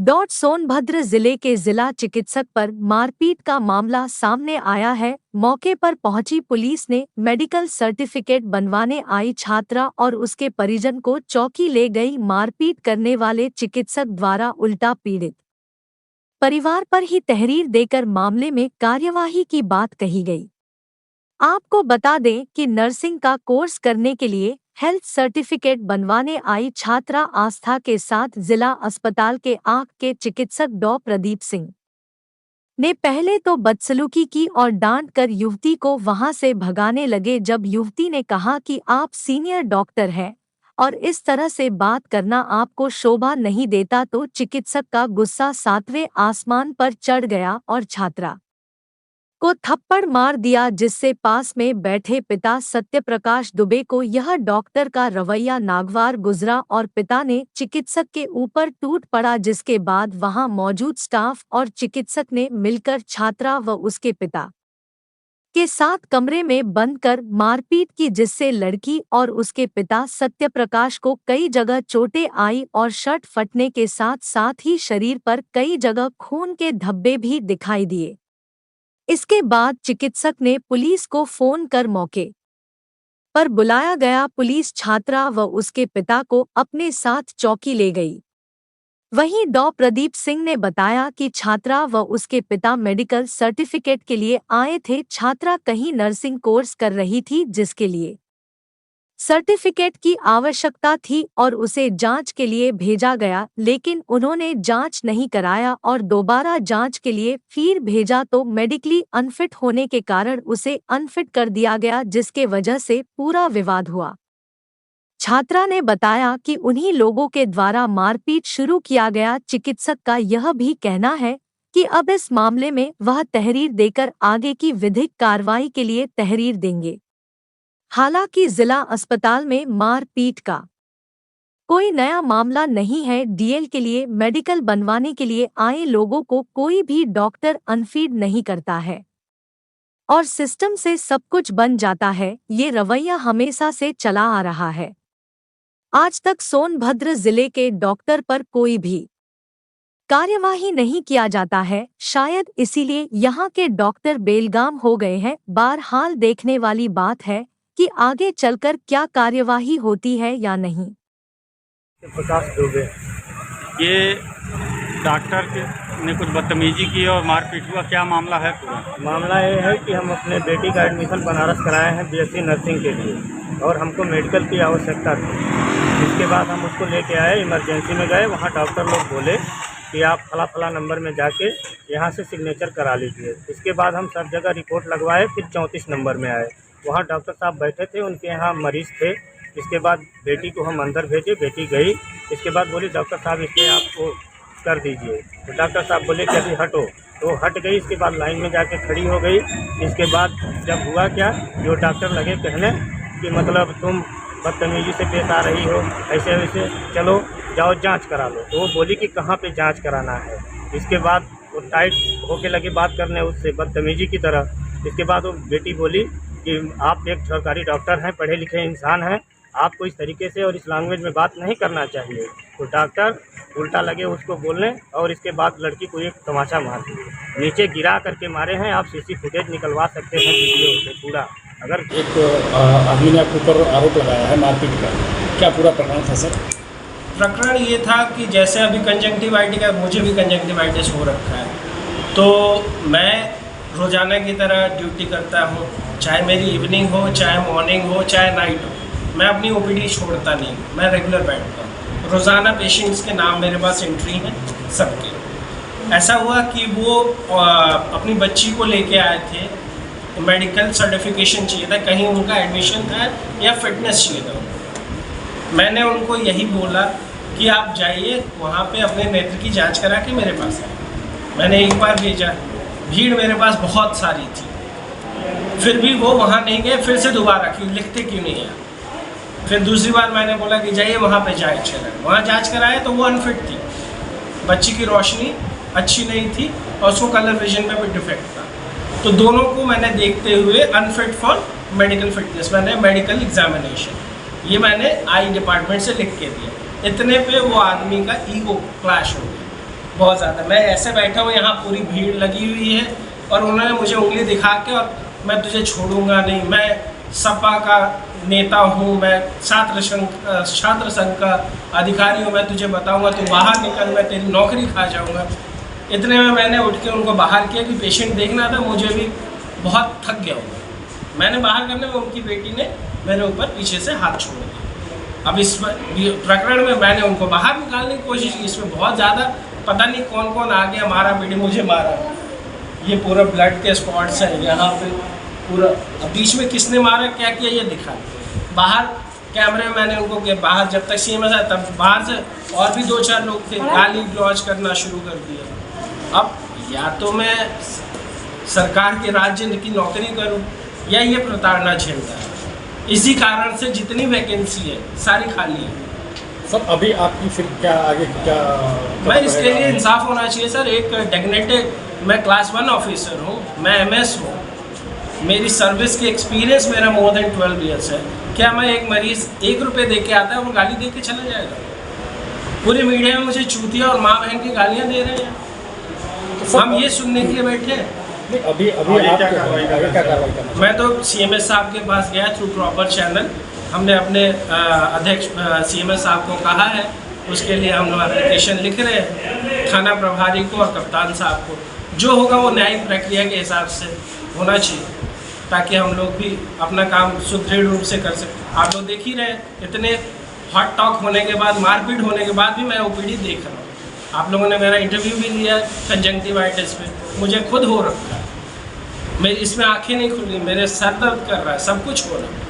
सोनभद्र जिले के जिला चिकित्सक पर मारपीट का मामला सामने आया है। मौके पर पहुंची पुलिस ने मेडिकल सर्टिफिकेट बनवाने आई छात्रा और उसके परिजन को चौकी ले गई। मारपीट करने वाले चिकित्सक द्वारा उल्टा पीड़ित परिवार पर ही तहरीर देकर मामले में कार्यवाही की बात कही गई। आपको बता दें कि नर्सिंग का कोर्स करने के लिए हेल्थ सर्टिफिकेट बनवाने आई छात्रा आस्था के साथ जिला अस्पताल के आंख के चिकित्सक डॉ प्रदीप सिंह ने पहले तो बदसलूकी की और डांट कर युवती को वहां से भगाने लगे। जब युवती ने कहा कि आप सीनियर डॉक्टर हैं और इस तरह से बात करना आपको शोभा नहीं देता, तो चिकित्सक का गुस्सा 7वें आसमान पर चढ़ गया और छात्रा को थप्पड़ मार दिया, जिससे पास में बैठे पिता सत्यप्रकाश दुबे को यह डॉक्टर का रवैया नागवार गुजरा और पिता ने चिकित्सक के ऊपर टूट पड़ा, जिसके बाद वहां मौजूद स्टाफ और चिकित्सक ने मिलकर छात्रा व उसके पिता के साथ कमरे में बंद कर मारपीट की, जिससे लड़की और उसके पिता सत्यप्रकाश को कई जगह चोटें आई और शर्ट फटने के साथ साथ ही शरीर पर कई जगह खून के धब्बे भी दिखाई दिए। इसके बाद चिकित्सक ने पुलिस को फोन कर मौके पर बुलाया गया। पुलिस छात्रा व उसके पिता को अपने साथ चौकी ले गई। वहीं डॉ प्रदीप सिंह ने बताया कि छात्रा व उसके पिता मेडिकल सर्टिफिकेट के लिए आए थे। छात्रा कहीं नर्सिंग कोर्स कर रही थी, जिसके लिए सर्टिफिकेट की आवश्यकता थी और उसे जांच के लिए भेजा गया, लेकिन उन्होंने जांच नहीं कराया और दोबारा जांच के लिए फिर भेजा तो मेडिकली अनफिट होने के कारण उसे अनफिट कर दिया गया, जिसके वजह से पूरा विवाद हुआ। छात्रा ने बताया कि उन्हीं लोगों के द्वारा मारपीट शुरू किया गया। चिकित्सक का यह भी कहना है कि अब इस मामले में वह तहरीर देकर आगे की विधिक कार्रवाई के लिए तहरीर देंगे। हालांकि जिला अस्पताल में मारपीट का कोई नया मामला नहीं है। डीएल के लिए मेडिकल बनवाने के लिए आए लोगों को कोई भी डॉक्टर अनफीड नहीं करता है और सिस्टम से सब कुछ बन जाता है। ये रवैया हमेशा से चला आ रहा है। आज तक सोनभद्र जिले के डॉक्टर पर कोई भी कार्यवाही नहीं किया जाता है। शायद इसीलिए यहाँ के डॉक्टर बेलगाम हो गए हैं। बहरहाल देखने वाली बात है कि आगे चलकर क्या कार्यवाही होती है या नहीं। प्रकाश दुबे, ये डॉक्टर ने कुछ बदतमीजी की और मारपीट हुआ, क्या मामला है पूरा? मामला ये है कि हम अपने बेटी का एडमिशन बनारस कराए हैं बीएससी नर्सिंग के लिए और हमको मेडिकल की आवश्यकता थी। इसके बाद हम उसको लेके आए, इमरजेंसी में गए। वहाँ डॉक्टर लोग बोले कि आप फला नंबर में जाके यहाँ से सिग्नेचर करा लीजिए। इसके बाद हम सब जगह रिपोर्ट लगवाए, फिर 34 नंबर में आए। वहाँ डॉक्टर साहब बैठे थे, उनके यहाँ मरीज़ थे। इसके बाद बेटी को हम अंदर भेजे, बेटी गई। इसके बाद बोली डॉक्टर साहब इसके आपको कर दीजिए, तो डॉक्टर साहब बोले कि अभी हटो, तो हट गई। इसके बाद लाइन में जाके खड़ी हो गई। इसके बाद जब हुआ क्या, जो डॉक्टर लगे कहने कि मतलब तुम बदतमीजी से पेश आ रही हो, ऐसे वैसे, चलो जाओ जांच करा लो। तो वो बोली कि कहाँ पे जांच कराना है। इसके बाद वो टाइट होके लगे बात करने उससे बदतमीजी की तरह। इसके बाद वो बेटी बोली कि आप एक सरकारी डॉक्टर हैं, पढ़े लिखे इंसान हैं, आपको इस तरीके से और इस लैंग्वेज में बात नहीं करना चाहिए। तो डॉक्टर उल्टा लगे उसको बोलने और इसके बाद लड़की को एक तमाचा मार दिए, नीचे गिरा करके मारे हैं। आप सीसी फुटेज निकलवा सकते हैं वीडियो से पूरा। अगर एक आदमी ने आपके ऊपर आरोप लगाया है मारपीट का, क्या पूरा प्रकरण था सर? प्रकरण ये था कि जैसे अभी कंजंक्टिवाइटिस का, मुझे भी कंजंक्टिवाइटिस हो रखा है, तो मैं रोज़ाना की तरह ड्यूटी करता हूँ, चाहे मेरी इवनिंग हो, चाहे मॉर्निंग हो, चाहे नाइट हो। मैं अपनी ओपीडी छोड़ता नहीं, मैं रेगुलर बैठता हूँ। रोज़ाना पेशेंट्स के नाम मेरे पास एंट्री हैं सबके। ऐसा हुआ कि वो अपनी बच्ची को लेके आए थे, तो मेडिकल सर्टिफिकेशन चाहिए था, कहीं उनका एडमिशन था या फिटनेस चाहिए था। मैंने उनको यही बोला कि आप जाइए वहाँ पे अपने नेत्र की जांच करा के मेरे पास आए। मैंने एक बार भेजा, भीड़ मेरे पास बहुत सारी थी, फिर भी वो वहाँ नहीं गए। फिर से दोबारा क्यों लिखते क्यों नहीं है। फिर दूसरी बार मैंने बोला कि जाइए वहाँ पे जांच कराएं। वहाँ जांच कराए तो वो अनफिट थी, बच्ची की रोशनी अच्छी नहीं थी और उसको कलर विजन में भी डिफेक्ट था। तो दोनों को मैंने देखते हुए अनफिट फॉर मेडिकल फिटनेस, मैंने मेडिकल एग्जामिनेशन, ये मैंने आई डिपार्टमेंट से लिख के दिया। इतने पे वो आदमी का ईगो क्लैश हो गया। बहुत ज़्यादा। मैं ऐसे बैठा हूँ, यहाँ पूरी भीड़ लगी हुई है और उन्होंने मुझे उंगली दिखा के और मैं तुझे छोड़ूंगा नहीं, मैं सपा का नेता हूँ, मैं छात्र संघ का अधिकारी हूँ, मैं तुझे बताऊंगा, तू बाहर निकल, मैं तेरी नौकरी खा जाऊंगा। इतने में मैंने उठ के उनको बाहर किया कि पेशेंट देखना था, मुझे भी बहुत थक गया हूँ। मैंने बाहर करने में उनकी बेटी ने मेरे ऊपर पीछे से हाथ छोड़ दिया। अब इस प्रकरण में मैंने उनको बाहर निकालने की कोशिश की, इसमें बहुत ज़्यादा पता नहीं कौन कौन आ गया, मारा पीटी, मुझे मारा। ये पूरा ब्लड के स्पॉट्स हैं यहाँ पे पूरा। अब बीच में किसने मारा क्या किया ये दिखा। बाहर कैमरे में मैंने उनको कि बाहर जब तक सीएमएस आया तब बाहर से और भी 2-4 लोग थे, गाली गलौज करना शुरू कर दिया। अब या तो मैं सरकार के राज्य की नौकरी करूं या ये प्रताड़ना झेलता है। इसी कारण से जितनी वैकेंसी है सारी खाली है। सर अभी आपकी फिर क्या आगे क्या मैं इसके लिए इंसाफ होना चाहिए सर। एक डेग्नेटेड, मैं क्लास 1 ऑफिसर हूँ, मैं MS हूँ, मेरी सर्विस की एक्सपीरियंस मेरा मोर देन 12 ईयर्स है। क्या मैं एक मरीज़ 1 रुपये दे के आता है और गाली दे के चला जाएगा? पूरे मीडिया में मुझे चूतिया और माँ बहन की गालियाँ दे रहे हैं। हम ये सुनने के लिए बैठे हैं। अभी आप क्या कार्रवाई करना? मैं तो CMS साहब के पास गया थ्रू प्रॉपर चैनल। हमने अपने अध्यक्ष CMS साहब को कहा है, उसके लिए हम लोग एप्लीकेशन लिख रहे हैं थाना प्रभारी को और कप्तान साहब को। जो होगा वो न्यायिक प्रक्रिया के हिसाब से होना चाहिए, ताकि हम लोग भी अपना काम सुदृढ़ रूप से कर सकें। आप लोग देख ही रहे हैं, इतने हॉट टॉक होने के बाद, मारपीट होने के बाद भी मैं OPD देख रहा हूँ। आप लोगों ने मेरा इंटरव्यू भी लिया कंजंक्टिवाइटिस पे, मुझे खुद हो रखा है, मेरी इसमें आंखें नहीं खुली, मेरे सर दर्द कर रहा है, सब कुछ हो रहा है।